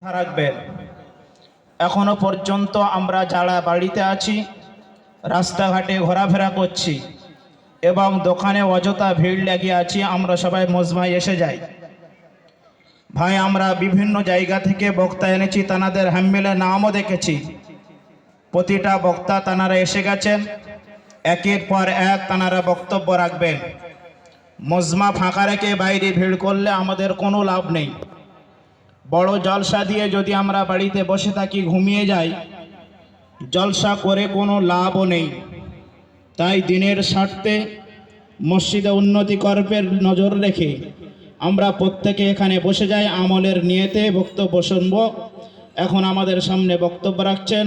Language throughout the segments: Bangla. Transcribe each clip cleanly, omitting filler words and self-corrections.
রাখবেন। এখনো পর্যন্ত আমরা যারা বাড়িতে আছি, রাস্তাঘাটে ঘোরাফেরা করছি এবং দোকানে অযথা ভিড় লেগে আছি, আমরা সবাই মজমায় এসে যাই। ভাই, আমরা বিভিন্ন জায়গা থেকে বক্তা এনেছি, তানাদের হ্যাম্বেলের নামও দেখেছি। প্রতিটা বক্তা তানারা এসে গেছেন, একের পর এক তানারা বক্তব্য রাখবেন। মজমা ফাঁকা রেখে বাইরে ভিড় করলে আমাদের কোনো লাভ নেই। বড় জলসা দিয়ে যদি আমরা বাড়িতে বসে থাকি, ঘুমিয়ে যাই, জলসা করে কোনো লাভও নেই। তাই দিনের স্বার্থে মসজিদে উন্নতি কর্মের নজর রেখে আমরা প্রত্যেকে এখানে বসে যাই, আমলের নিয়তে বক্তব্য শুনব। এখন আমাদের সামনে বক্তব্য রাখছেন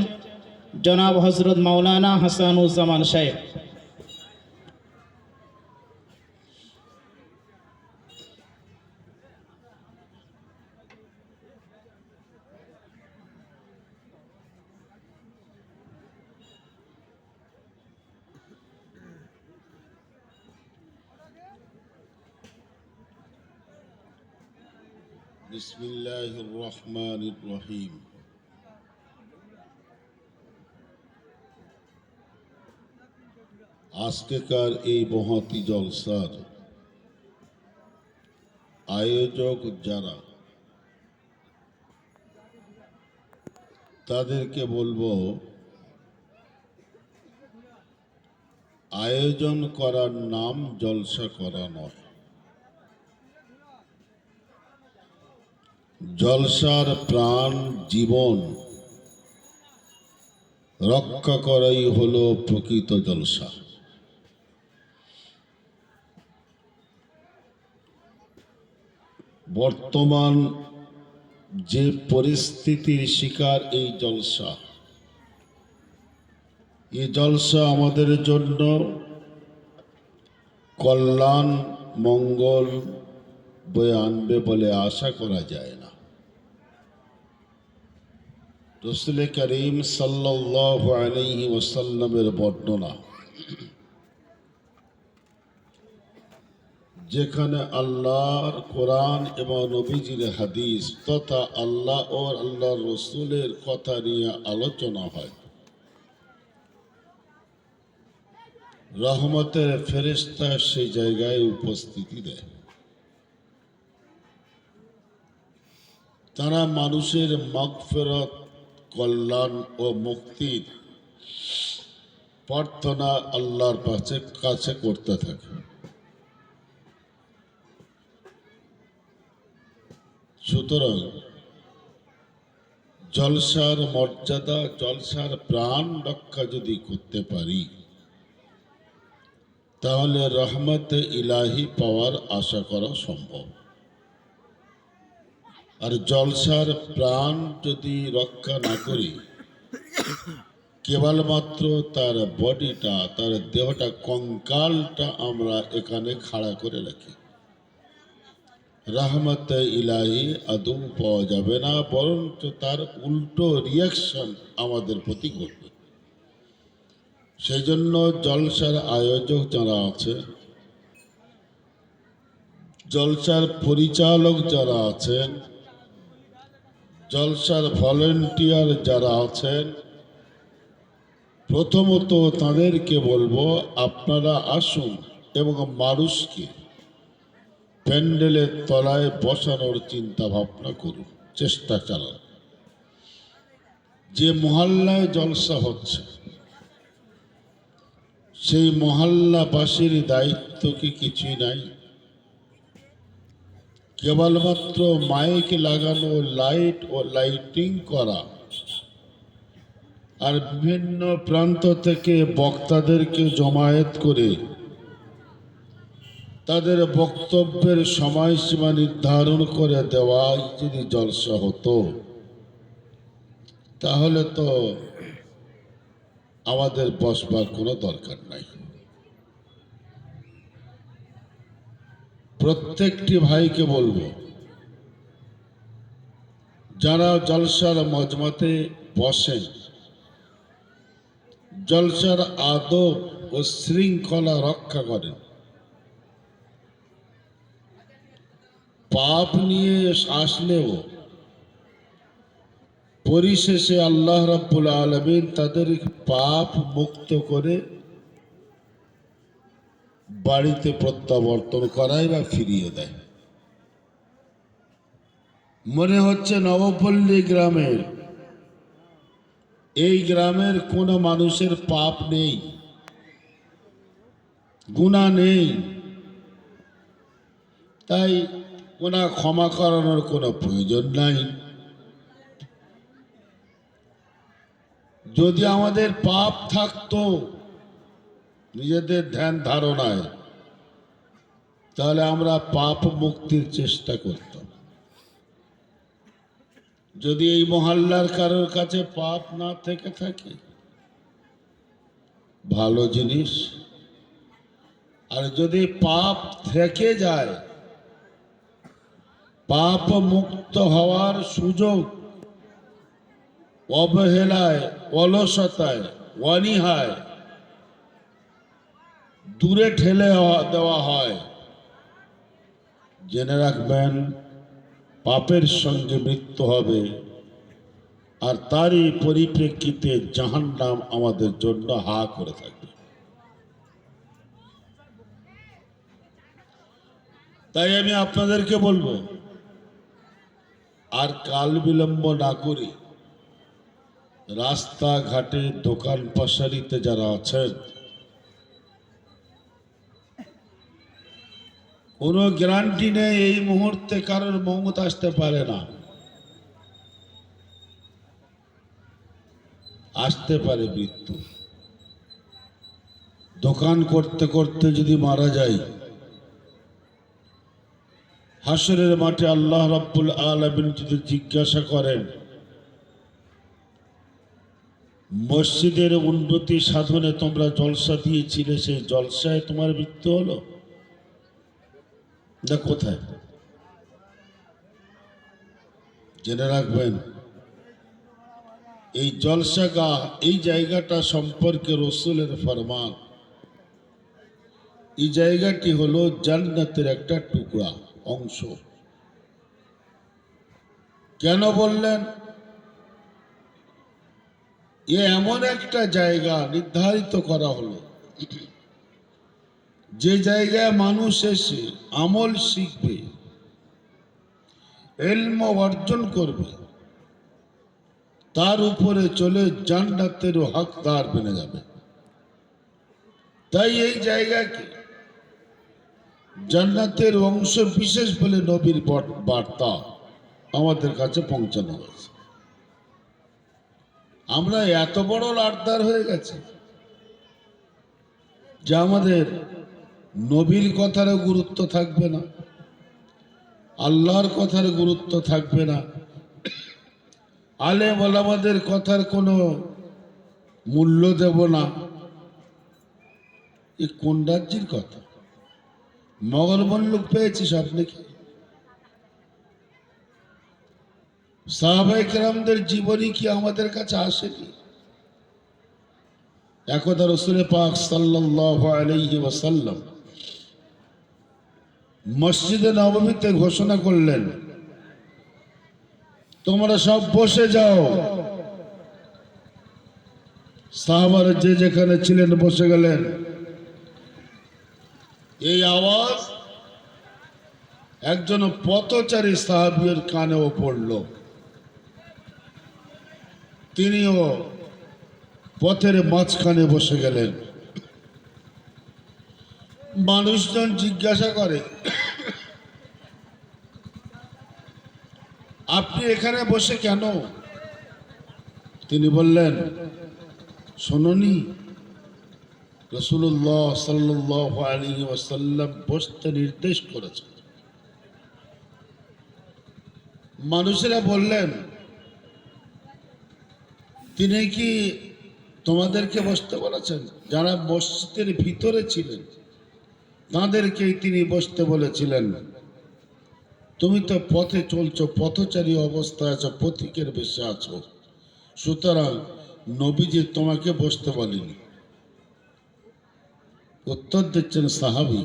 জনাব হজরত মাওলানা হাসানুজ্জামান সাহেব। বিসমিল্লাহির রহমানির রহিম। আজকেকার এই মহতি জলসার আয়োজক যারা, তাদেরকে বলবো, আয়োজন করার নাম জলসা করা নয়। জলসার প্রাণ জীবন রক্ষা করাই হলো প্রকৃত জলসা। বর্তমান যে পরিস্থিতির শিকার এই জলসা, এই জলসা আমাদের জন্য কল্যাণ মঙ্গল বয়ে আনবে বলে আশা করা যায় না। রাসূল করিম সাল্লাল্লাহু আলাইহি ওয়াসাল্লামের বর্ণনা, যেখানে আল্লাহর কোরআন এবং নবীজির হাদিস তথা আল্লাহ ও আল্লাহর রসুলের কথা নিয়ে আলোচনা হয়, রহমতের ফেরেশতা সেই জায়গায় উপস্থিতি দেয়। তারা মানুষের মাগফিরাত, কল্যাণ ও মুক্তির প্রার্থনা আল্লাহর কাছে করতে থাকে। সুতরাং জলসার মর্যাদা, জলসার প্রাণ রক্ষা যদি করতে পারি, তাহলে রহমতে ইলাহি পাওয়ার আশা করা সম্ভব। আর জলসার প্রাণ যদি রক্ষা না করি, কেবলমাত্র তার বডিটা, তার দেহটা, কঙ্কালটা আমরা এখানে খাড়া করে রাখি, রহমতে ইলাহি আদৌ পাওয়া যাবে না, বরঞ্চ তার উল্টো রিয়াকশন আমাদের প্রতি ঘটবে। সেই জন্য জলসার আয়োজক যারা আছে, জলসার পরিচালক যারা আছেন, জলসার ভলেন্টিয়ার যারা আছেন, প্রথমত তাদেরকে বলবো, আপনারা আসুন এবং মানুষকে প্যান্ডেলের তলায় বসানোর চিন্তা ভাবনা করুন, চেষ্টা চালান। যে মহল্লায় জলসা হচ্ছে, সেই মহল্লাবাসীর দায়িত্ব কি কিছুই নাই? কেবলমাত্র মাইক লাগানো, লাইট ও লাইটিং করা, আর বিভিন্ন প্রান্ত থেকে বক্তাদেরকে জমায়েত করে তাদের বক্তব্যের সময়সীমা নির্ধারণ করে দেওয়া যদি জলসা হতো, তাহলে তো আমাদের বসবার কোনো দরকার নাই। প্রত্যেকটি ভাইকে বলবো, যারা জলসার মজমাতে বসেন, জলসার আদব ও শৃঙ্খলা রক্ষা করেন, পাপ নিয়ে আসলেও পরিশেষে আল্লাহ রাব্বুল আলামিন তাদের পাপ মুক্ত করে বাড়িতে প্রত্যাবর্তন করায় বা ফিরিয়ে দেয়। মনে হচ্ছে নবপল্লী গ্রামের এই গ্রামের কোনো মানুষের পাপ নেই, গুনাহ নেই, তাই গুনাহ ক্ষমা করানোর কোনো প্রয়োজন নাই। যদি আমাদের পাপ থাকতো নিজেদের ধ্যান ধারণায়, তাহলে আমরা পাপ মুক্তির চেষ্টা করতাম। যদি এই মহল্লার কারোর কাছে পাপ না থেকে থাকে, ভালো জিনিস। আর যদি পাপ থেকে যায়, পাপ মুক্ত হওয়ার সুযোগ অবহেলায়, অলসতায়, অনীহায় দূরে ঠেলে দেওয়া হয়, জেনে রাখবেন পাপের সঙ্গে মৃত্যু হবে, আর তারই পরিপ্রেক্ষিতে জাহান্নাম আমাদের জন্য হা করে থাকবে। তাই আমি আপনাদেরকে বলবো, আর কাল বিলম্ব না করে রাস্তাঘাটে দোকান পাশারিতে যারা আছেন, কোনো গ্যারান্টি নেই এই মুহূর্তে কারোর মৌত আসতে পারে না, আসতে পারে মৃত্যু। দোকান করতে করতে যদি মারা যায়, হাসরের মাঠে আল্লাহ রাব্বুল আলামিন যদি জিজ্ঞাসা করেন, মসজিদের উন্নতি সাধনে তোমরা জলসা দিয়েছিলে, সেই জলসায় তোমার মৃত্যু হলো না কোথায়? জেনে রাখবেন এই জলসাগাহ, এই জায়গাটা সম্পর্কে রসুলের ফরমান, এই জায়গাটি হলো জান্নাতের একটা টুকরা অংশ। কেন বললেন? এ এমন একটা জায়গা নির্ধারিত করা হলো, যে জায়গায় মানুষ এসে আমল শিখবে, ইলম অর্জন করবে, তার উপরে চলে জান্নাতের হকদার বনে যাবে। তাই এই জায়গাকে জান্নাতের অংশ বিশেষ বলে নবীর বার্তা আমাদের কাছে পৌঁছানো হয়েছে। আমরা এত বড় লাটদার হয়ে গেছে যে আমাদের নবীর কথার গুরুত্ব থাকবে না, আল্লাহর কথার গুরুত্ব থাকবে না, আলেম ওলামাদের কথার কোনো মূল্য দেব না। এ কোন রাজ্যের কথা? মগর মল্লুক পেয়েছি সব নাকি? সাহাবায়ে কেরামদের জীবনী কি আমাদের কাছে আসেনি? একদা রাসূল পাক সাল্লাল্লাহু আলাইহি ওয়াসাল্লাম মসজিদে নববীতে ঘোষণা করলেন, তোমরা সব বসে যাও। সাহাবারা যে যেখানে ছিলেন বসে গেলেন। এই আওয়াজ একজন পথচারী সাহাবীর কানেও পড়ল। তিনিও পথের মাঝখানে বসে গেলেন। মানুষজন জিজ্ঞাসা করে, আপনি এখানে বসে কেন? তিনি বললেন, শোনোনি রাসূলুল্লাহ সাল্লাল্লাহু আলাইহি ওয়াসাল্লাম বসতে নির্দেশ করেছেন। মানুষেরা বললেন, তিনি কি তোমাদেরকে বসতে বলেছেন? যারা মসজিদের ভিতরে ছিলেন তাদেরকেই তিনি বসতে বলেছিলেন। তুমি তো পথে চলছো, পথচারী অবস্থায় আছো, পথিকের বেশে আছো, সুতরাং নবীজি তোমাকে বসতে বলেনি। উত্তর দিচ্ছেন সাহাবী,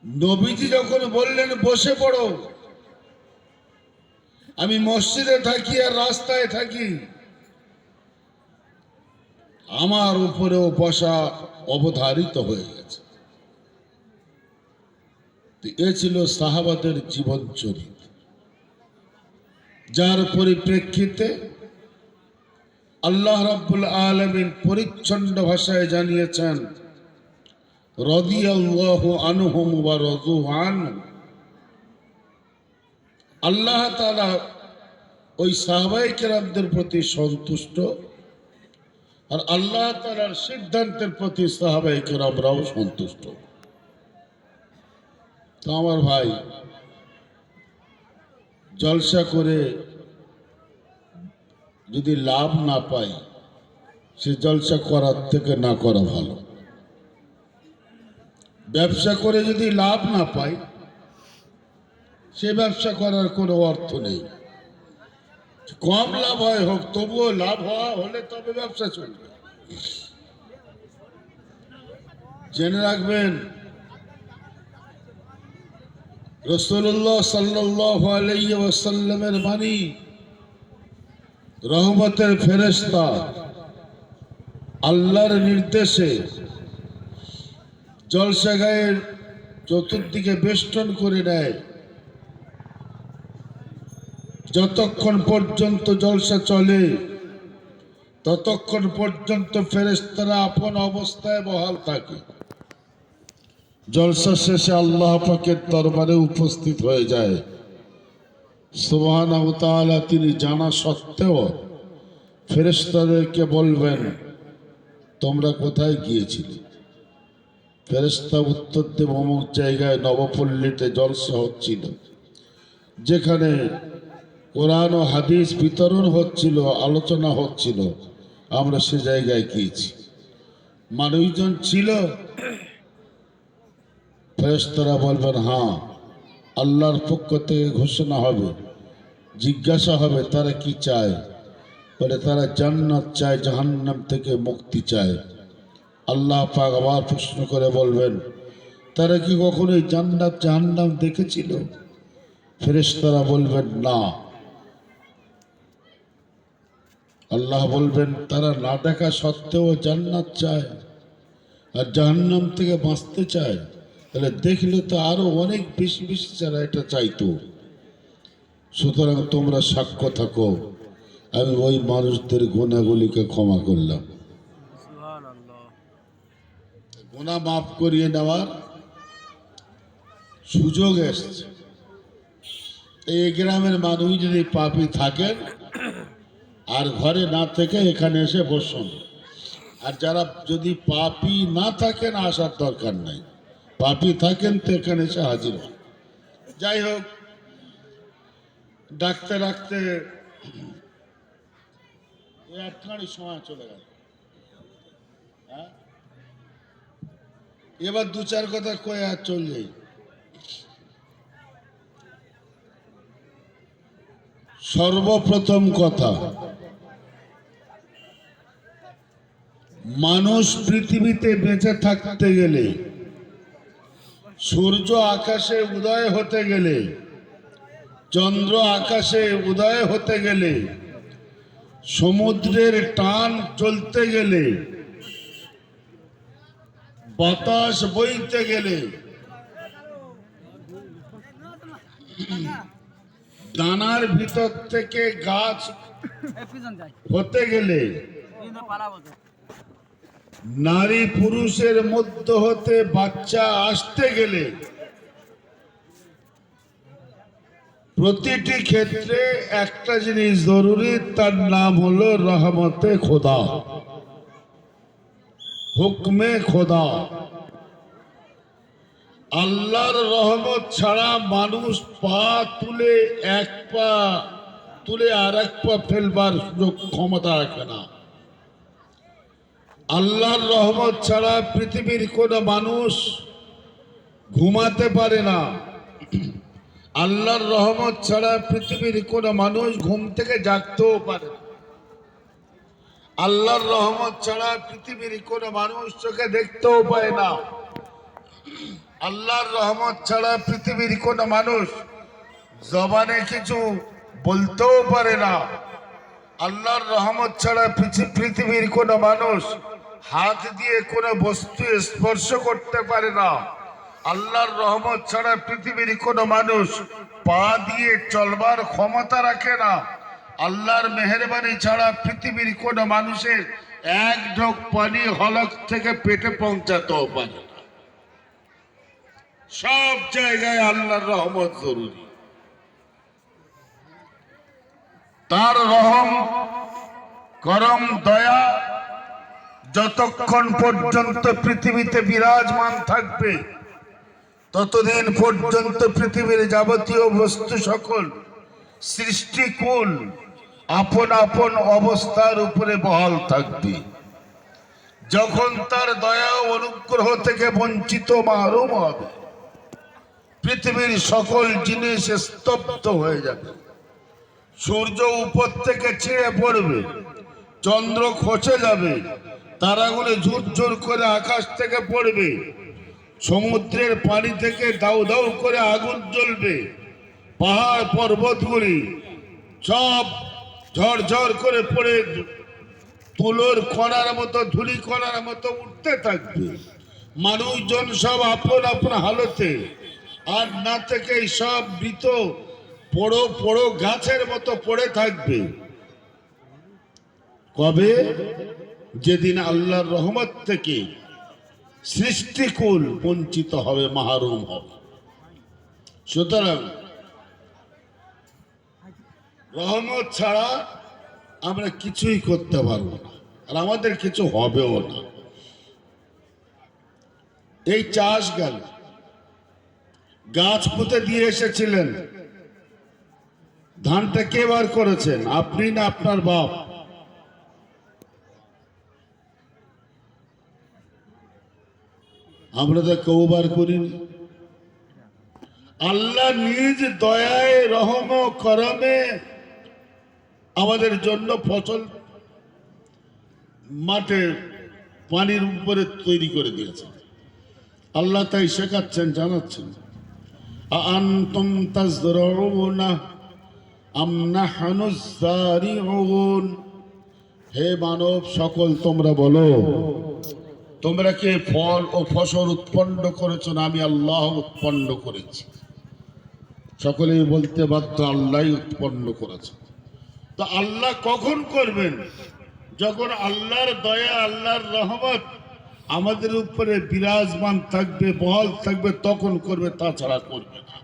নবীজি যখন বললেন বসে পড়ো, আমি মসজিদে থাকি আর রাস্তায় থাকি, আমার উপরেও বসা অবধারিত হয়ে গেছে। এ ছিল সাহাবাদের জীবন চরিত্র, যার পরিপ্রেক্ষিতে আল্লাহ রাব্বুল আলামিন পরিচ্ছন্ন ভাষায় জানিয়েছেন, রাদিয়াল্লাহু আনহুম ওয়া রাদু আনহু। আল্লাহ তাআলা ওই সাহাবায়ে কেরামদের প্রতি সন্তুষ্ট, আর আল্লাহ তাআলার সিদ্ধান্তের প্রতি সাহাবায়ে কেরামরাও সন্তুষ্ট। তো আমার ভাই, জলসা করে যদি লাভ না পাই, সে জলসা করার থেকে না করা ভালো। ব্যবসা করে যদি লাভ না পাই, সে ব্যবসা করার কোনো অর্থ নেই। কম লাভ হয় হোক, তবুও লাভ হলে তবে ব্যবসা চলবে। জেনে রাখবেন, রাসূলুল্লাহ সাল্লাল্লাহু আলাইহি ওয়াসাল্লামের বাণী, রহমতের ফেরেশতা আল্লাহর নির্দেশে জলসাগাহের চতুর্দিকে বেষ্টন করে নেয়। যতক্ষণ পর্যন্ত জলসা চলে ততক্ষণ পর্যন্ত ফেরেশতারা আপন অবস্থায় বহাল থাকে। জলসা শেষে আল্লাহ পাকের দরবারে উপস্থিত হয়ে যায়। সুবহানাহু ওয়া তাআলা তিনি জানা সত্ত্বেও ফেরেশতাদেরকে বলবেন, তোমরা কোথায় গিয়েছিলে? ফেরেশতা উত্তর দেব, অমুক জায়গায় নবপল্লীতে জলসা হচ্ছিল, যেখানে কোরআন ও হাদিস বিতরণ হচ্ছিল, আলোচনা হচ্ছিল, আমরা সে জায়গায় গিয়েছি। মানুষজন ছিল? ফেরেশতারা বলবেন, হ্যাঁ। আল্লাহর পক্ষ থেকে ঘোষণা হবে, জিজ্ঞাসা হবে তারা কি চায়? বলে তারা জান্নাত চায়, জাহান্নাম থেকে মুক্তি চায়। আল্লাহ পাক আবার প্রশ্ন করে বলবেন, তারা কি কখনোই জান্নাত জাহান্নাম দেখেছিল? ফেরেশতারা বলবেন না। আল্লাহ বলবেন, তারা না দেখা সত্ত্বেও জান্নাত চায় আর জাহান্নাম থেকে বাঁচতে চায়, তাহলে দেখলে তো আরো অনেক বেশি বেশি যারা এটা চাইতো। সুতরাং তোমরা সাক্ষ্য থাকো, আমি ওই মানুষদের গুনাহগুলিকে ক্ষমা করলাম। গুনাহ মাফ করিয়ে নেওয়ার সুযোগ এসছে। এই গ্রামের মানুষ যদি পাপী থাকেন আর ঘরে না থেকে এখানে এসে বসুন, আর যারা যদি পাপী না থাকেন আসার দরকার নাই, পাপী থাকেন তো এখানে এসে হাজির হন। যাই হোক, ডাকতে ডাকতে একখানি সময় চলে গেল। হ্যাঁ, এবার দু চার কথা কয়ে আর চল যাই। সর্বপ্রথম কথা, মানুষ পৃথিবীতে বেঁচে থাকতে গেলে, সূর্য আকাশে উদয় হতে গেলে, চন্দ্র আকাশে উদয় হতে গেলে, সমুদ্রের টান চলতে গেলে, বাতাস বইতে গেলে, দানার ভিতর থেকে গাছ হতে গেলে, নারী পুরুষের মধ্য হতে বাচ্চা আসতে গেলে, প্রতিটি ক্ষেত্রে একটা জিনিস জরুরি, তার নাম হলো রহমতে খোদা, হুকমে খোদা। আল্লাহর রহমত ছাড়া মানুষ পা তুলে এক পা তুলে আর এক পা ফেলবার সুযোগ ক্ষমতা রাখে না। আল্লাহর রহমত ছাড়া পৃথিবীর কোনো মানুষ ঘুমাতে পারে না। আল্লাহর রহমত ছাড়া পৃথিবীর কোনো মানুষ ঘুম থেকে জাগতেও পারে না। আল্লাহর রহমত ছাড়া পৃথিবীর কোনো মানুষ চোখে দেখতেও পায় না। আল্লাহর রহমত ছাড়া পৃথিবীর কোনো মানুষ জবানে কিছু বলতেও পারে না। আল্লাহর রহমত ছাড়া পৃথিবীর কোনো মানুষ হাত দিয়ে কোনো বস্তু স্পর্শ করতে পারে না। আল্লাহর রহমত ছাড়া পৃথিবীর কোনো মানুষ পা দিয়ে চলবার ক্ষমতা রাখে না। আল্লাহর মেহেরবানি ছাড়া পৃথিবীর কোনো মানুষের এক ঢোক পানি হলক থেকে পেটে পৌঁছাতেও পারে না। সব জায়গায় আল্লাহর রহমত জরুরি। তার রহম করম দয়া যতক্ষণ পর্যন্ত পৃথিবীতে বিরাজমান থাকবে ততদিন পর্যন্ত পৃথিবীর যাবতীয় বস্তু সকল সৃষ্টিকুল আপন আপন অবস্থার উপরে বহাল থাকবে। যখন তার দয়া ও অনুগ্রহ থেকে বঞ্চিত মাহরুম হবে, পৃথিবীর সকল জিনিস স্তব্ধ হয়ে যাবে। সূর্য উপর থেকে ছিঁড়ে পড়বে, চন্দ্র খসে যাবে, তারাগুলো ঝুরঝুর করে আকাশ থেকে পড়বে, সমুদ্রের পানি থেকে দাউ দাউ করে আগুন জ্বলবে, পাহাড় পর্বতগুলি সব ঝরঝর করে পড়ে তুলোর কণার মতো ধুলি কণার মতো উঠতে থাকবে। মানুষজন সব আপন আপন হালতে, আর না থেকে সব মৃত পোড়ো পোড়ো গাছের মতো পড়ে থাকবে। কবে? যেদিন আল্লাহর রহমত থেকে সৃষ্টিকুল বঞ্চিত হবে, মাহরুম হবে। সুতরাং রহমত ছাড়া আমরা কিছুই করতে পারবো না, আর আমাদের কিছু হবেও না। এই চাষ গেল, গাছ পুঁতে দিয়ে এসেছিলেন, ধানটা কে বার করেছেন? আপনি না আপনার বাপ? আমরা তো কেউ বার করিনি। আল্লাহ নিজ দয়ায় রহম ও করমে আমাদের জন্য ফসল মাঠে পানির উপরে তৈরি করে দিয়েছেন। আল্লাহ তাই শেখাচ্ছেন, জানাচ্ছেন, আনতুম তাজরাউনা আম নাহনুজ যারিউন। হে মানব সকল, তোমরা বলো, তোমরা কে ফল ও ফসল উৎপন্ন করেছো না আমি আল্লাহ উৎপন্ন করেছি? সকলেই বলতে বাধ্য আল্লাহ উৎপন্ন করেছে। তো আল্লাহ কখন করবেন? যখন আল্লাহর দয়া, আল্লাহর রহমত আমাদের উপরে বিরাজমান থাকবে, বহাল থাকবে, তখন করবে, তাছাড়া করবে না।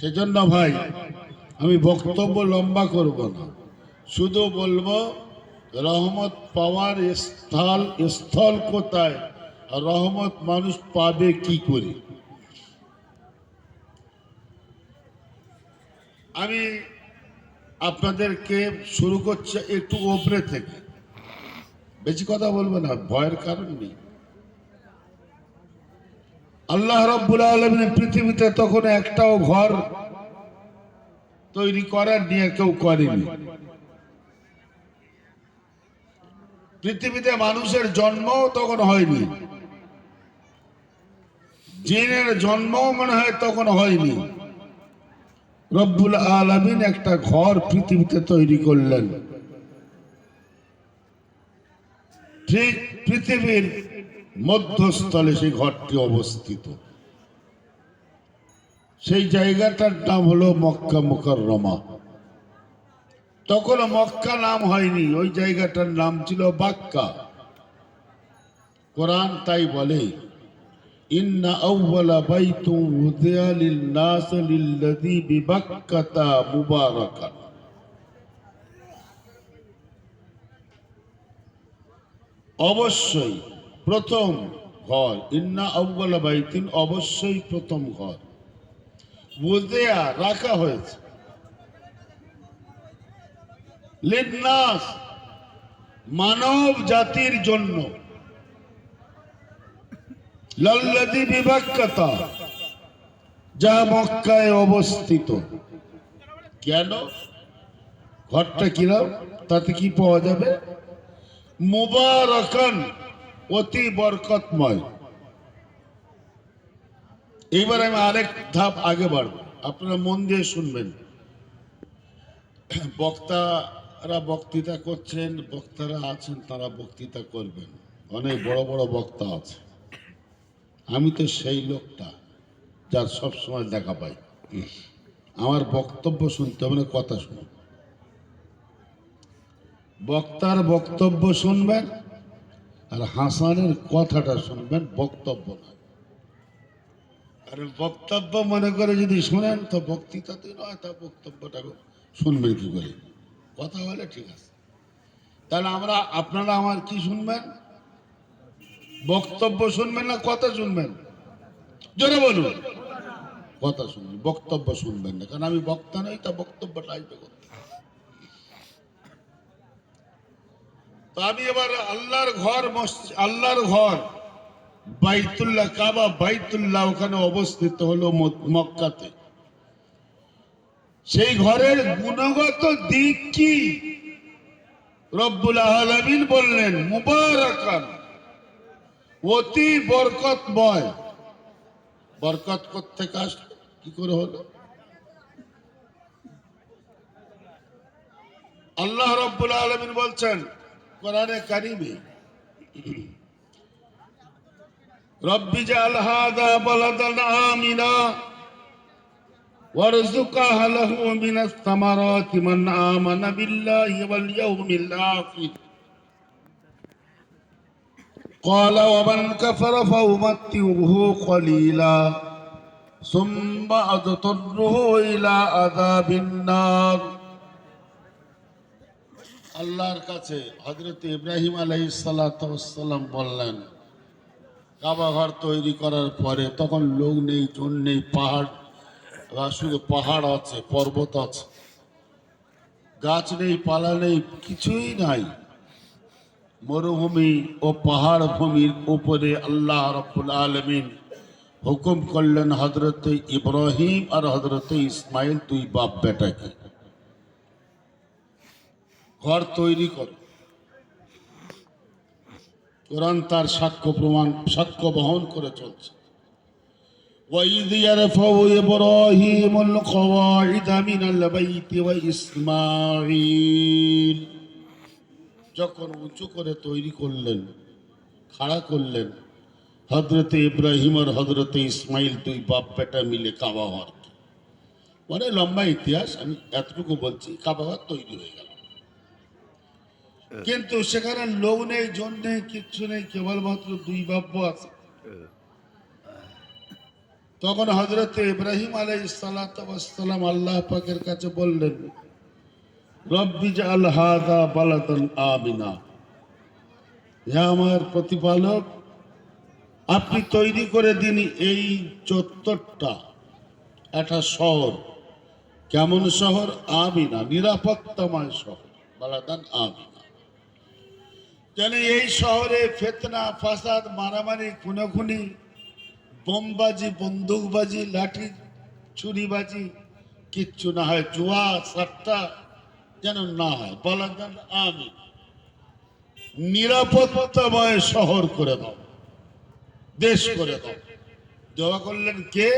সেজন্য ভাই, আমি বক্তব্য লম্বা করব না, শুধু বলবো রহমত পাওয়ার স্থল কোথায়, আর রহমত মানুষ পাবে কি করে। আমি আপনাদেরকে শুরু করছি একটু ওপরে থেকে, বেশি কথা বলবো না, ভয়ের কারণ নেই। আল্লাহ রাব্বুল আলামিন পৃথিবীতে তখন একটাও ঘর তৈরি করার নিয়ে কেউ করেনি। পৃথিবীতে মানুষের জন্মও তখন হয়নি, জিনের জন্মও মনে হয় তখন হয়নি। রব্বুল আলামিন একটা ঘর পৃথিবীতে তৈরি করলেন, ঠিক পৃথিবীর মধ্যস্থলে সেই ঘরটি অবস্থিত। সেই জায়গাটার নাম হলো মক্কা মুকাররমা। তখন মক্কা নাম হয়নি, ওই জায়গাটার নাম ছিল বাক্কা। কোরআন তাই বলে, ইন্না আউওয়ালা বাইতুন উযিয়া লিন-নাস লিল্লাযী বিবাক্কাতা মুবারাকান। অবশ্যই প্রথম ঘর, ইন্না আউওয়ালা বাইতিন, অবশ্যই প্রথম ঘর, উযিয়া রাখা হয়েছে, লিন-নাস মানব জাতির জন্য, লাল্লাযী বিবাক্কাতা যা মক্কায় অবস্থিত। কেন? ঘরটা কিরাম, তাতে কি পাওয়া যাবে? মুবারাকান, অতি বরকতময়। এইবার আমি আরেক ধাপ আগে বাড়ব, আপনারা মন দিয়ে শুনবেন। বক্তারা বক্তৃতা করছেন, বক্তারা আছেন, তারা বক্তৃতা করবেন, অনেক বড় বড় বক্তা আছে। আমি তো সেই লোকটা যার সব সময় দেখা পাই। আমার বক্তব্য শুনতে হবে না, কথা শুনুন। বক্তার বক্তব্য শুনবেন আর হাসানের কথাটা শুনবেন, বক্তব্য না। আর বক্তব্য মনে করে যদি শুনেন তো বক্তৃতাতে নয়, তা বক্তব্যটা শুনবেন কি করে? কথা হলে ঠিক আছে। তাহলে আপনারা আমার কি শুনবেন? বক্তব্য শুনবেন না কথা শুনবেন? জোরে বলুন। কথা শুনবেন, বক্তব্য শুনবেন না, কারণ আমি বক্তা নই, তা বক্তব্যটা আসবে করতে। তো আমি এবার আল্লাহর ঘর বাইতুল্লাহ, কাবা বাইতুল্লাহ ওখানে অবস্থিত হলো মক্কাতে। সেই ঘরের গুণগত দিক কি? রব্বুল আলামিন বললেন মুবারাকান, অতি বরকতময়। বরকত করতে কাজ কি করে হলো? আল্লাহ রব্বুল আলামিন বলছেন কোরআনে কারিমে, রব্বি জাআল হাযা বালাদান আমিনা ওয়ারযুক আহলাহু মিনাস সামারাতি মান আমানা বিল্লাহি ওয়াল ইয়াউমিল আখির ক্বালা ওয়া মান কাফারা ফাউমাত্তিউহু কলিলা সুম্মা আদতারহু ইলা আযাবিন নার। আল্লাহর কাছে হযরত ইব্রাহিম আলাইহিস সালাতু ওয়াস সালাম বললেন, কাবা ঘর তৈরি করার পরে তখন লোক নেই, জন নেই, পাহাড়, শুধু পাহাড় আছে, পর্বত আছে, গাছ নেই, পালা নেই, কিছুই নাই। মরুভূমি ও পাহাড় ভূমির উপরে আল্লাহ রাব্বুল আলামিন হুকুম করলেন হযরত ইব্রাহিম আর হযরত ইসমাইল, দুই বাপ বেটাকে ঘর তৈরি করো। কোরআন তার সাক্ষ্য বহন করে চলছে। وَإِذْ يَرْفَعُ إِبْرَاهِيمُ الْقَوَاعِدَ مِنَ الْبَيْتِ وَإِسْمَاعِيلُ, যখন উঁচু করে তৈরি করলেন, খাড়া করলেন হযরত ইব্রাহিম আর হযরত ইসমাইল, দুই বাপ বেটা মিলে কাবা ঘর। অনেক লম্বা ইতিহাস, আমি এতটুকু বলছি, কাবা ঘর তৈরি হয়ে গেল। কিন্তু সেখানে লোক নেই, জন নেই, কিচ্ছু নেই, কেবলমাত্র দুই বাপ আছে। তখন হযরত ইব্রাহিম আলাইহিস সালাতু ওয়াস সালাম আল্লাহ পাকের কাছে বললেন, রব্বি জাআল হাযা বালাদান আমিনা, হে আমার প্রতিপালক, আপনি তৈরি করে দিন এই চত্বরটা একটা শহর। কেমন শহর? আমিনা, নিরাপত্তাময় শহর, বালাদান আমিনা। যেন এই শহরে ফিতনা, ফাসাদ, মারামারি, খুনোখুনি, বোমবাজি, বন্দুকবাজি, লাঠি ছুরিবাজি কিচ্ছু না হয়, জুয়া সাট্টা যেন না হয়। বালাদান আমিন, নিরাপত্তাময় শহর করে দাও, দেশ করে দাও। দোয়া করলেন কে?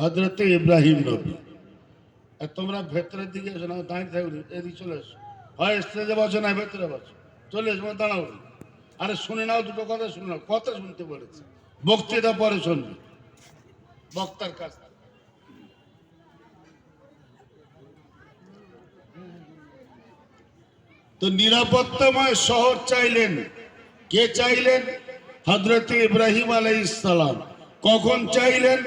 হযরত ইব্রাহিম নবী। আর তোমরা ভেতরের দিকে এসো না, দাঁড়িয়ে থাকবে, এদিকে চলে এসো, হয় স্টেজে বসো না ভেতরে বসো, চলে এসো, দাঁড়াও। আরে শুনে নাও, দুটো কথা শুনে নাও, কথা শুনতে বলেছে, বক্তৃতা পরে শুনবে বক্তার কাছ থেকে। তো নিরাপত্তাময় শহর চাইলেন কে? চাইলেন হযরত ইব্রাহিম আলাইহিস সালাম। কখন চাইলেন?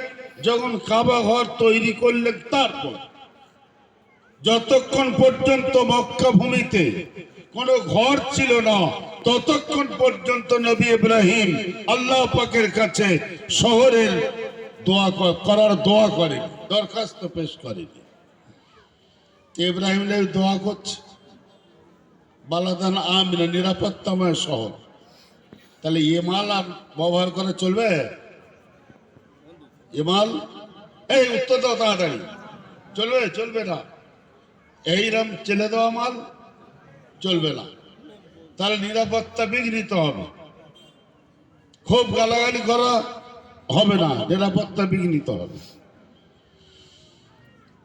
যখন কাবা ঘর তৈরি করলেন। তারপর যতক্ষণ পর্যন্ত মক্কা ভূমিতে কোনো ঘর ছিল না, ততক্ষণ পর্যন্ত নবী ইব্রাহিম আল্লাহ পাকের কাছে শহরের দোয়া করেন, দরখাস্ত পেশ করেন। ইব্রাহিম দোয়া করছে বালাদান আমিনা, নিরাপত্তাময় শহর। তাহলে এমাল আর ব্যবহার করে চলবে? এমাল, এই উত্তর দাও তাড়াতাড়ি, চলবে? চলবে না। এইরকম চেলে দেওয়া মাল চলবে না, তাহলে নিরাপত্তা বিঘ্নিত হবে। খুব গালাগালি করা হবে না, নিরাপত্তা বিঘ্নিত হবে।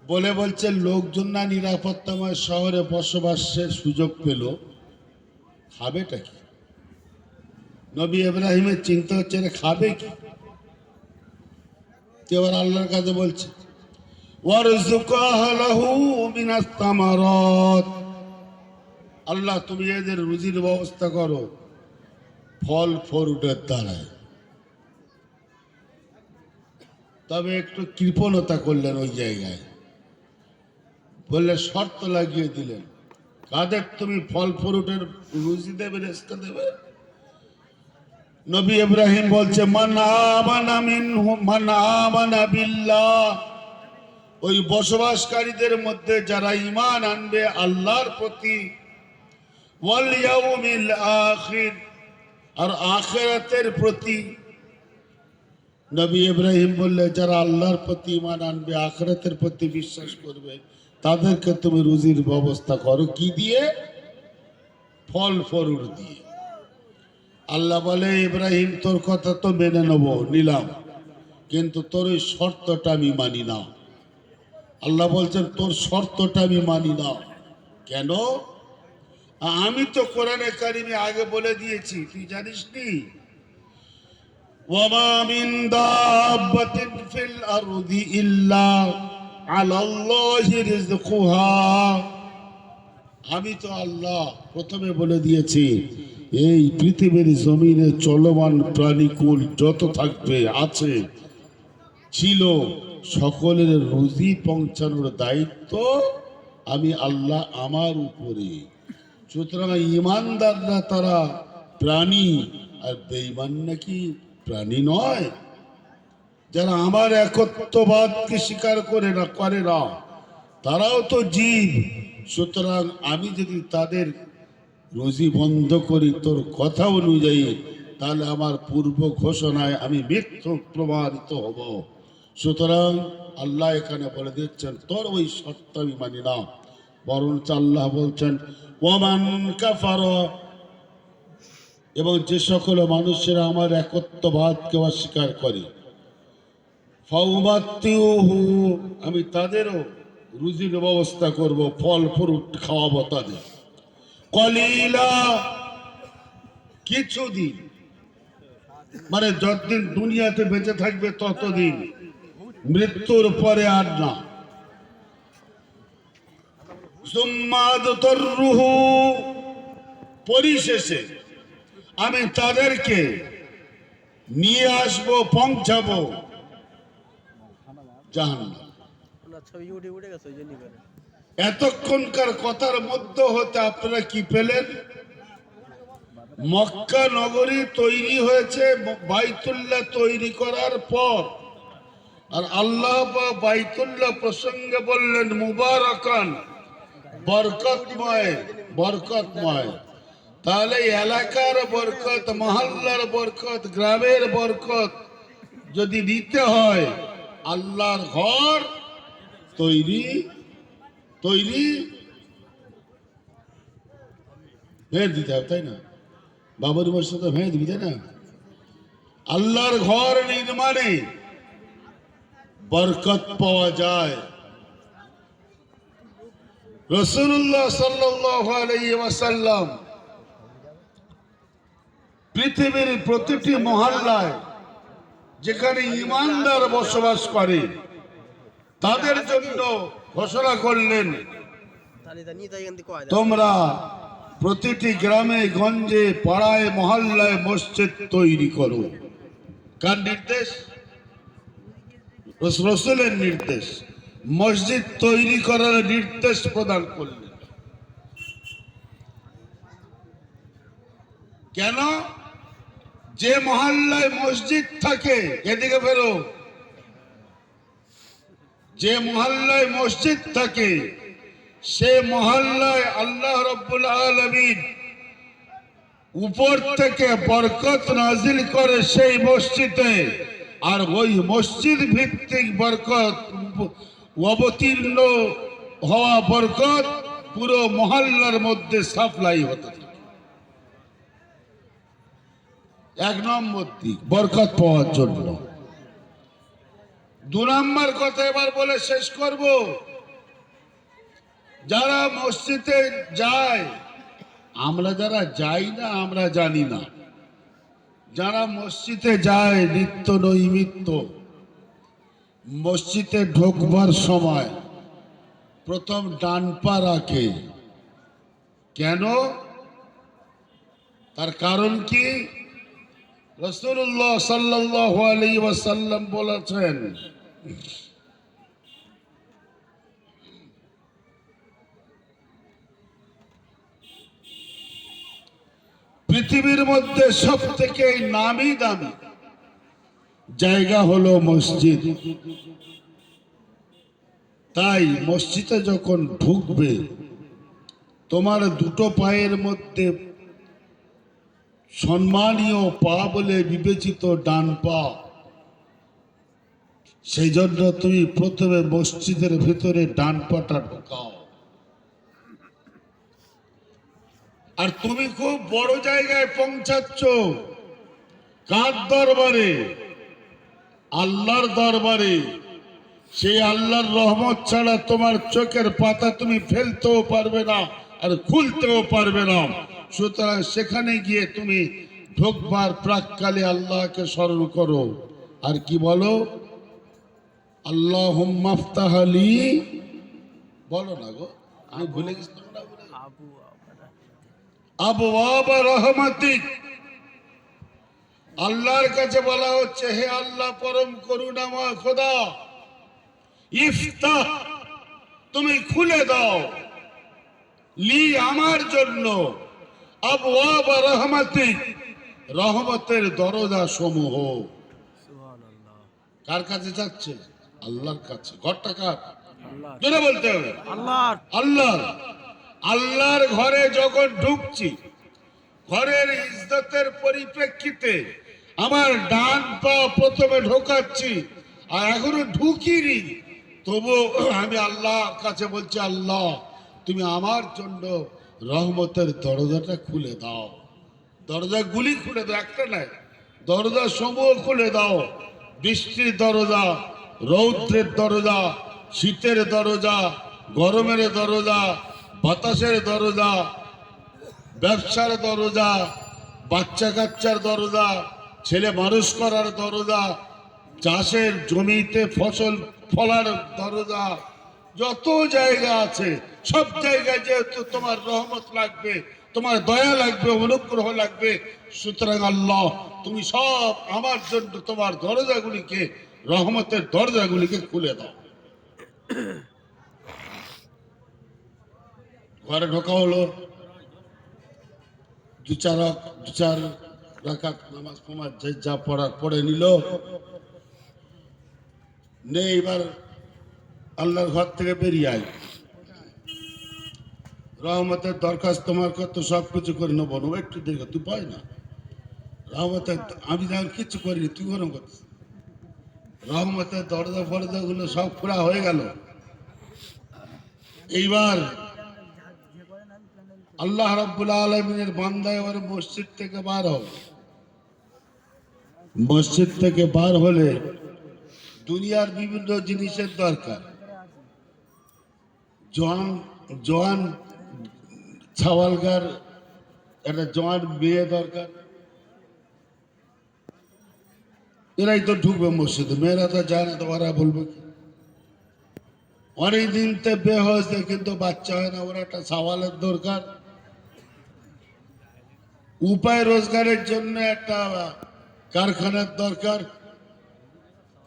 বলে বলছে লোকজন না নিরাপত্তাময় শহরে বসবাসের সুযোগ পেল, খাবেটা কি? নবী ইব্রাহিমের চিন্তা হচ্ছে এরা খাবে কি? এবার আল্লাহর কাছে বলছে ওয়ারযুক আহলাহু মিনাস সামারাত, আল্লাহ তুমি এদের রুজির ব্যবস্থা করো ফল ফ্রুটের দ্বারায়। তবে একটু কৃপণতা করলেন ওই জায়গায়, বললে শর্ত লাগিয়ে দিলেন, কাদের তুমি ফল ফ্রুটের রুজি দেবে, রেস্কা দেবে? নবী ইব্রাহিম বলছে মান আমানা মিনহুম মান আমানা বিল্লাহ, ওই বসবাসকারীদের মধ্যে যারা ঈমান আনবে আল্লাহর প্রতি, ওয়াল ইয়াউমিল আখির, আর আখিরাতের প্রতি। নবী ইব্রাহিম বললে যারা আল্লাহর প্রতি ঈমান আনবে, আখিরাতের প্রতি বিশ্বাস করবে, তাদেরকে তুমি রুজির ব্যবস্থা করো। কি দিয়ে? ফল ফরুট দিয়ে। আল্লাহ বলে ইব্রাহিম তোর কথা তো মেনে নেব, নিলাম, কিন্তু তোর ওই শর্তটা আমি মানি না। আল্লাহ বলছেন তোর শর্তটা আমি মানি না। কেন? আমি তো কোরআনে কারিমে আগে বলে দিয়েছি, তুই জানিস নি? ওয়ামা মিন দাব্বাতিন ফিল আরদি ইল্লা আলাল্লাহি রিজকুহা, আমি তো আল্লাহ প্রথমে বলে দিয়েছি এই পৃথিবীর জমিনে চলমান প্রাণীকুল যত থাকবে, আছে, ছিল, সকলের রুজি পৌঁছানোর দায়িত্ব আমি আল্লাহ আমার উপরে। সুতরাং ইমানদাররা তারা প্রাণী, আর বেঈমান নাকি প্রাণী নয়? যারা আমার একত্ববাদকে স্বীকার করে না তারাও তো জীব। সুতরাং আমি যদি তাদের রুজি বন্ধ করি তোর কথা অনুযায়ী, তাহলে আমার পূর্ব ঘোষণায় আমি মিথ্যা প্রমাণিত হব। সুতরাং আল্লাহ এখানে বলে দিচ্ছেন তোর ওই শর্ত আমি মানি না, বরঞ্চ আল্লাহ বলছেন ওমান কাফারা, এবং যে সকল মানুষেরা আমার একত্ববাদকে অস্বীকার করে, ফাউমাত্তিউহু, আমি তাদেরও রুজির ব্যবস্থা করব, ফল ফ্রুট খাওয়াবো তাদের। কলিলা, কিছুদিন, মানে যতদিন দুনিয়াতে বেঁচে থাকবে ততদিন, মৃত্যুর পরে আর না। সুম্মাদতরুহু, পরিশেষে আমি তাদেরকে নিয়ে আসবো, পৌঁছাবো জাহান্নাম। এতক্ষণকার কথার মধ্যে হতে আপনারা কি পেলেন? মক্কা নগরী তৈরি হয়েছে বাইতুল্লাহ তৈরি করার পর, আর আল্লাহ বাইতুল্লাহ প্রসঙ্গে বললেন মুবারাকান, বরকতময়, বরকতময়। তাহলে এলাকার বরকত, মহল্লার বরকত, গ্রামের বরকত যদি নিতে হয়, আল্লাহর ঘর তৈরি তৈরি ভেঙে দিতে হবে, তাই না? বাবরি মসজিদ তো ভেঙে দিবি, তাই না? আল্লাহর ঘর নির্মাণে বরকত পাওয়া যায়। রাসূলুল্লাহ সাল্লাল্লাহু আলাইহি ওয়াসাল্লাম পৃথিবীর প্রতিটি মহল্লায় যেখানে ঈমানদার বসবাস করে তাদের জন্য ঘোষণা করলেন তোমরা প্রতিটি গ্রামে গঞ্জে পাড়ায় মহল্লায় মসজিদ তৈরি করো। কার নির্দেশ? রাসূলের নির্দেশ। মসজিদ তৈরি করার নির্দেশ প্রদান করলেন। কেন? যে মহল্লায় মসজিদ থাকে, এদিকে ফেরো, যে মহল্লায় মসজিদ থাকে সে মহল্লায় আল্লাহ রাব্বুল আলামিন উপর থেকে বরকত নাজিল করে সেই মসজিদে, আর ওই মসজিদ ভিত্তিক বরকত, অবতীর্ণ হওয়া বরকত পুরো মহল্লার মধ্যে সাপ্লাই হতে থাকে। এক নম্বর দিক বরকত পাওয়ার জন্য। দু নম্বর কথা এবার বলে শেষ করব। যারা মসজিদে যায়, আমরা যারা যাই না আমরা জানি না, যারা মসজিদে যায় নিত্য নৈমিত্য, মসজিদে ঢোকবার সময় প্রথম ডান পা রাখে। কেন? তার কারণ কি? রাসূলুল্লাহ সাল্লাল্লাহু আলাইহি ওয়াসাল্লাম বলেছেন, পৃথিবীর মধ্যে সব থেকে নামি দামি জায়গা হলো মসজিদ। তাই মসজিদে যখন ঢুকবে, তোমার দুটো পায়ের মধ্যে সম্মানীয় পা বলে বিবেচিত ডান পা, সেই জন্য তুমি প্রথমে মসজিদের ভিতরে ডান পাটা ঢোকাও। আর তুমি খুব বড় জায়গায় পৌঁছাচ্ছ, কার দরবারে? আল্লাহর দরবারে। সেই আল্লাহর রহমত ছাড়া তোমার চোখের পাতা তুমি ফেলতেও পারবে না আর খুলতেও পারবে না। সুতরাং সেখানে গিয়ে তুমি ঢোকবার প্রাককালে আল্লাহকে স্মরণ করো। আর কি বলো? আল্লাহুম্মা আফতাহ লি, বলো না গো, আমি ভুলে গেছি। আবওয়াব রহমাতিক, আল্লাহর কাছে বলা হচ্ছে, হে আল্লাহ পরম করুণাময় খোদা, ইফতাহ, তুমি খুলে দাও, লি, আমার জন্য, আবওয়াব রহমাতিক, রহমতের দরজা সমূহ। কার কাছে যাচ্ছে? আল্লাহর কাছে। ঘরটা কার? জোরে বলতে হবে, আল্লাহর। আল্লাহর। আল্লাহর ঘরে যখন ঢুকছি, ঘরের ইজ্জতের পরিপ্রেক্ষিতে আমার ডান পা প্রথমে ঢোকাচ্ছি, আর এখনো ঢুকিনি, তবু আমি আল্লাহর কাছে বলছি, আল্লাহ তুমি আমার জন্য রহমতের দরজাটা খুলে দাও। দরজাগুলি খুলে দাও, একটা নাই, দরজা সমূহ খুলে দাও। বৃষ্টির দরজা, রৌদ্রের দরজা, শীতের দরজা, গরমের দরজা, বাতাসের দরজা, ব্যবসার দরজা, বাচ্চা কাচ্চার দরজা, ছেলে মানুষ করার দরজা, চাষের জমিতে ফসল ফলার দরজা, যত জায়গা আছে সব জায়গায় যেহেতু তোমার রহমত লাগবে, তোমার দয়া লাগবে, অনুগ্রহ লাগবে, সুতরাং আল্লাহ তুমি সব আমার জন্য তোমার দরজাগুলিকে, রহমতের দরজাগুলিকে খুলে দাও। ঘরে ঢোকা হলো, দু চার রাকাত নামাজ ফামাজ যা পড়ার পড়ে নিল, নে এবার আল্লাহর ঘর থেকে বেরিয়ে আয়, রহমতের দরখাস্ত তোমার কত সব কিছু করে নেবো, একটু দেখো তুই পাই না রহমতের, আমি যেমন কিচ্ছু করিনি, তুই গরম করছিস। রহমতের দরজা ফরজা গুলো সব খোলা হয়ে গেল। এইবার আল্লাহ রাব্বুল আলামিনের বান্দা এবার মসজিদ থেকে বার হবে। মসজিদ থেকে বার হলে দুনিয়ার বিভিন্ন জিনিসের দরকার। জোয়ান ছাওয়ালগার একটা জোয়ান মেয়ে দরকার, এরাই তো ঢুকবে মসজিদে, মেয়েরা তো যায় না, তো ওরা বলবে কি? অনেকদিন তো বে হয়েছে কিন্তু বাচ্চা হয় না, ওরা একটা ছাওয়ালের দরকার। উপায় রোজগারের জন্য একটা কারখানার দরকার,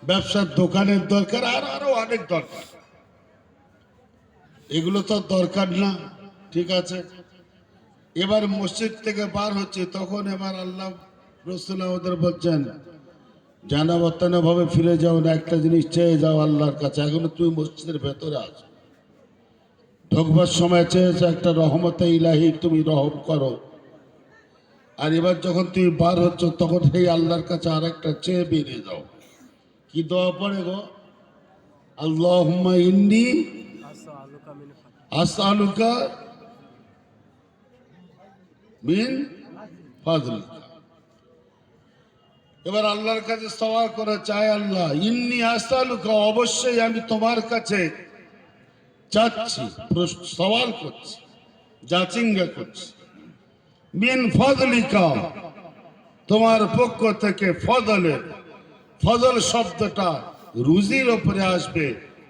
ব্যবসার দোকানের দরকার, আর আরো অনেক দরকার। এগুলো তো দরকার না, ঠিক আছে। এবার মসজিদ থেকে বার হচ্ছে, তখন এবার আল্লাহ রাসূল আমাদের বলছেন, জানাবতানা ভাবে ফিরে যাও না, একটা জিনিস চেয়ে যাও আল্লাহর কাছে। এখনো তুমি মসজিদের ভেতরে আছো, ঢোকবার সময় চেয়েছো একটা রহমতে ইলাহি, তুমি রহম করো। আর এবার যখন তুমি বার হচ্ছ, তখন সেই আল্লাহর কাছে আর একটা চেয়ে বেরিয়ে যাও। কি দোয়া পড়ে গো? আল্লাহুম্মা ইন্নী আসআলুকা মিন ফাযলিকা। এবার আল্লাহর কাছে সওয়াল করে চাই, আল্লাহ ইন্নী আসআলুকা, অবশ্যই আমি তোমার কাছে চাচ্ছি, সওয়াল করছি, যাচিঙ্গা করছি, মিন ফজলিকা, তোমার পক্ষ থেকে ফজলের, ফজল শব্দটা রুজির উপরে আসবে,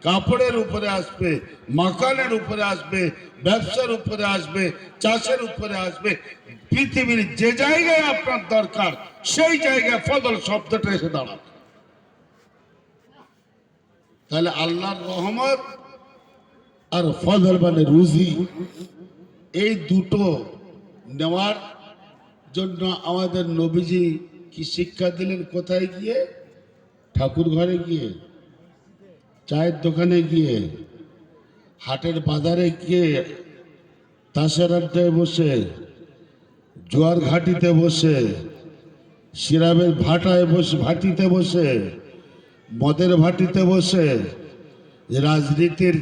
কাপড়ের উপরে আসবে, মাকানের উপরে আসবে, ব্যবসার উপরে আসবে, চাষের উপরে আসবে, পৃথিবীর যে জায়গায় আপনার দরকার সেই জায়গায় ফজল শব্দটা এসে দাঁড়াবে। তাহলে আল্লাহর রহমত আর ফজল মানে রুজি, এই দুটো নেওয়ার জন্য আমাদের নবীজি কি শিক্ষা দিলেন? কোথায় গিয়ে? ঠাকুর ঘরে গিয়ে, চায়ের দোকানে গিয়ে, হাটের বাজারে গিয়ে, তাসের আড্ডায় বসে, জোয়ার ঘাটিতে বসে, সিরাবের ভাটায় বসে, ভাটিতে বসে, মদের ভাটিতে বসে, রাজনীতির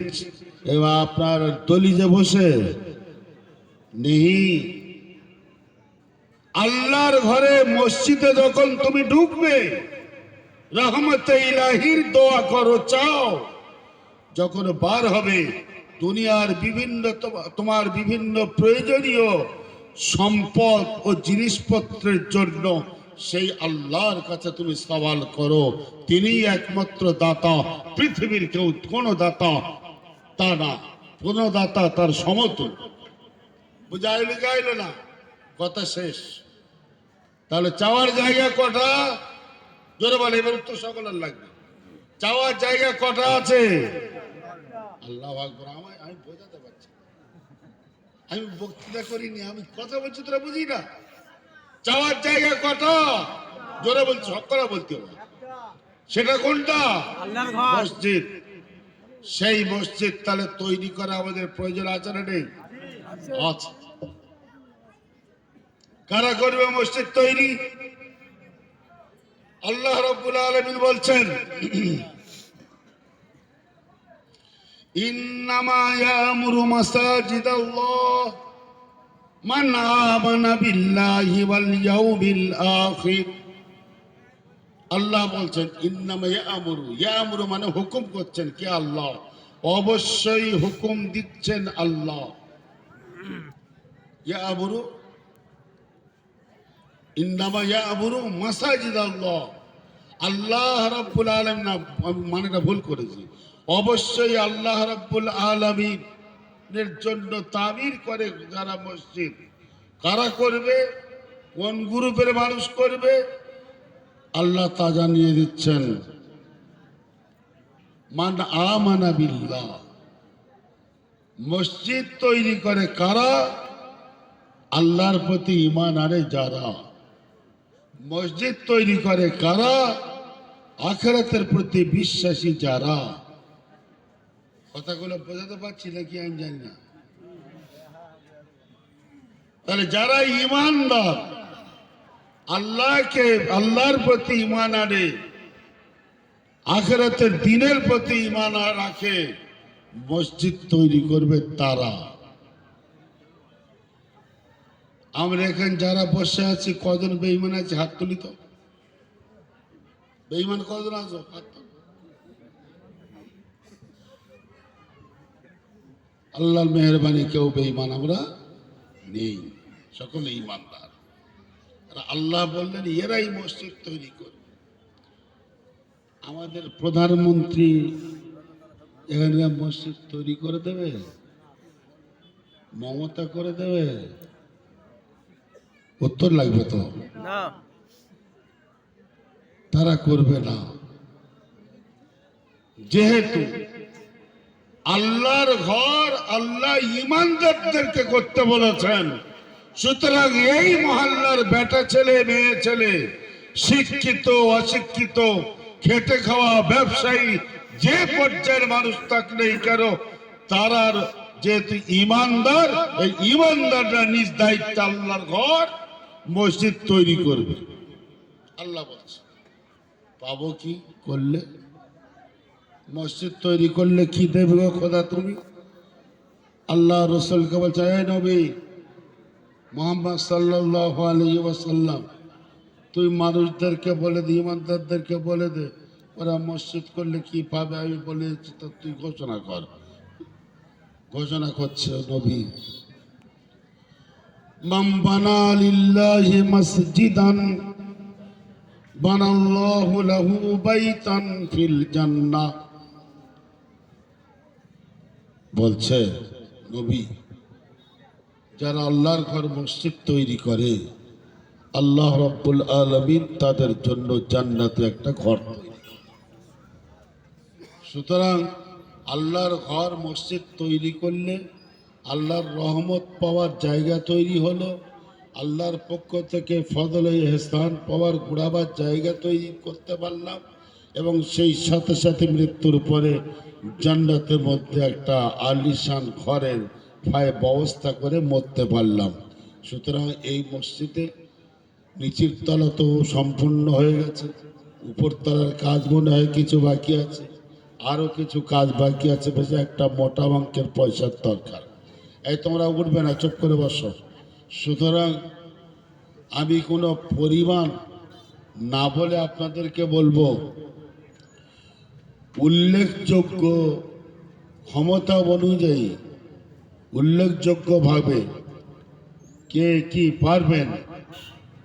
এবার আপনার দলিজে বসে নেই। আল্লাহর ঘরে মসজিদে যখন তুমি ঢুকবে, রহমতে ইলাহির দোয়া করো, চাও, যখন বার হবে দুনিয়ার বিভিন্ন তোমার বিভিন্ন প্রয়োজনীয় সম্পদ ও জিনিসপত্রের জন্য সেই আল্লাহর কাছে তুমি সওয়াল করো। তিনিই একমাত্র দাতা, পৃথিবীর কেউ কোনো দাতা তা না, কোন দাতা তার সমতুল। বুঝাইল গাইল না, কথা শেষ। তাহলে চাওয়ার জায়গা কটা? জোরে বলে, এবার উত্তর সকলের লাগবে। চাওয়ার জায়গা কটা আছে? আল্লাহ আকবার। আমি বোঝাতে পারছি, আমি বক্তৃতা করিনি, আমি কথা বলছি, তোরা বুঝি না। চাওয়ার জায়গা কটা? জোরে বলছি, সকলে বলতে হবে। সেটা কোনটা? মসজিদ। সেই মসজিদ তাহলে তৈরি করা আমাদের প্রয়োজন আছে না নেই? আছে। কারা করবে মসজিদ তৈরি? আল্লাহ রাব্বুল আলামিন বলছেন, ইন্নামা ইয়ামুরু মাসাজিদাল্লাহ মান আমানা বিল্লাহি ওয়াল ইয়াউমিল আখির। আল্লাহ বলছেন ইন্নামা ইয়ামুরু, ইয়ামুরু মানে হুকুম করছেন কে? আল্লাহ। অবশ্যই হুকুম দিচ্ছেন আল্লাহ। ইয়ামুরু, ইন্নামা ইয়ামুরু মাসাজিদাল্লাহ। আল্লাহ রাব্বুল আলামিন, না মানেটা ভুল করেছি, অবশ্যই আল্লাহ রাব্বুল আলামিনের জন্য তামির করে যারা মসজিদ। কারা করবে? কোন গ্রুপের মানুষ করবে? আল্লাহ তা জানিয়ে দিচ্ছেন, মান আমানা বিল্লাহ। মসজিদ তৈরি করে কারা? আল্লাহর প্রতি ঈমান আনে যারা। মসজিদ তৈরি করে কারা? আখিরাতের প্রতি বিশ্বাসী যারা। কথাগুলো বোঝাতে পারছি নাকি আমি জানি না। তাহলে যারা ঈমানদার, আল্লাহর প্রতি ঈমান আনে, আখিরাতের দিনের প্রতি ঈমান রাখে, মসজিদ তৈরি করবে তারা। আমরা এখানে যারা বসে আছি, কজন বেঈমান আছে? হাত তুলি তো। বেঈমান কজন আছো? হাত তুলি। আল্লাহর মেহেরবানি, কেউ বেঈমান আমরা নেই, সকলে ঈমানদার। আল্লাহ বললেন এরাই মসজিদ তৈরি করবে। আমাদের প্রধানমন্ত্রী এখানে মসজিদ তৈরি করে দেবে? মমতা করে দেবে? উত্তর লাগবে তো না, তারা করবে না। যেহেতু আল্লাহর ঘর আল্লাহ ঈমানদারদেরকে করতে বলেছেন, সুতরাং এই মহল্লার বেটা ছেলে, মেয়ে ছেলে, শিক্ষিত অশিক্ষিত, খেটে খাওয়া ব্যবসায়ী, যে পর্যায়ের মানুষ থাকলেই কেন, তারার যেহেতু ঈমানদার, এই ঈমানদাররা নিজ দায়িত্বে আল্লাহর ঘর মসজিদ তৈরি করবে। আল্লাহ বলছে পাবো কি করলে? মসজিদ তৈরি করলে কি দেবে গো খোদা তুমি? আল্লাহ রসুলকে বলছে, এই নবী মুহাম্মদ সাল্লাল্লাহু আলাইহি ওয়াসাল্লাম, তুই মানুষদেরকে বলে দে, ঈমানদারদেরকে বলে দে, ওরা মসজিদ করলে কি পাবে। আমি বলেছি তো, তুই ঘোষণা কর। ঘোষণা করছে নবী, মান বানা লিল্লাহি মসজিদান বানাল্লাহু লাহু বাইতান ফিল জান্নাহ। বলছে নবী, যারা আল্লাহর ঘর মসজিদ তৈরি করে, আল্লাহ রাব্বুল আলামিন তাদের জন্য জান্নাতে একটা ঘর তৈরি করে। সুতরাং আল্লাহর ঘর মসজিদ তৈরি করলে আল্লাহর রহমত পাওয়ার জায়গা তৈরি হলো, আল্লাহর পক্ষ থেকে ফজল ইহসান পাওয়ার ঘোরাবার জায়গা তৈরি করতে পারলাম, এবং সেই সাথে সাথে মৃত্যুর পরে জান্নাতের মধ্যে একটা আলিশান ঘরের ব্যবস্থা করে মরতে পারলাম। সুতরাং এই মসজিদে নিচের তলা তো সম্পূর্ণ হয়ে গেছে, উপরতলার কাজ মনে হয় কিছু বাকি আছে, আরও কিছু কাজ বাকি আছে, বেশ একটা মোটা অঙ্কের পয়সার দরকার। এই তোমরা উঠবে না, চুপ করে বসো। সুতরাং আমি কোনো পরিমাণ না বলে আপনাদেরকে বলবো, উল্লেখযোগ্য ক্ষমতা অনুযায়ী উল্লেখযোগ্যভাবে কে কি পারবেন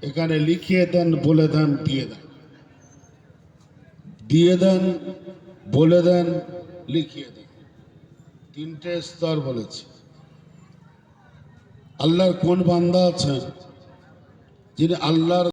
এখানে লিখিয়ে দেন, বলে দেন, দিয়ে দেন, দিয়ে দেন, বলে দেন, লিখিয়ে দেন। তিনটে স্তর বলেছে। আল্লাহর কোন বান্দা আছেন যিনি আল্লাহর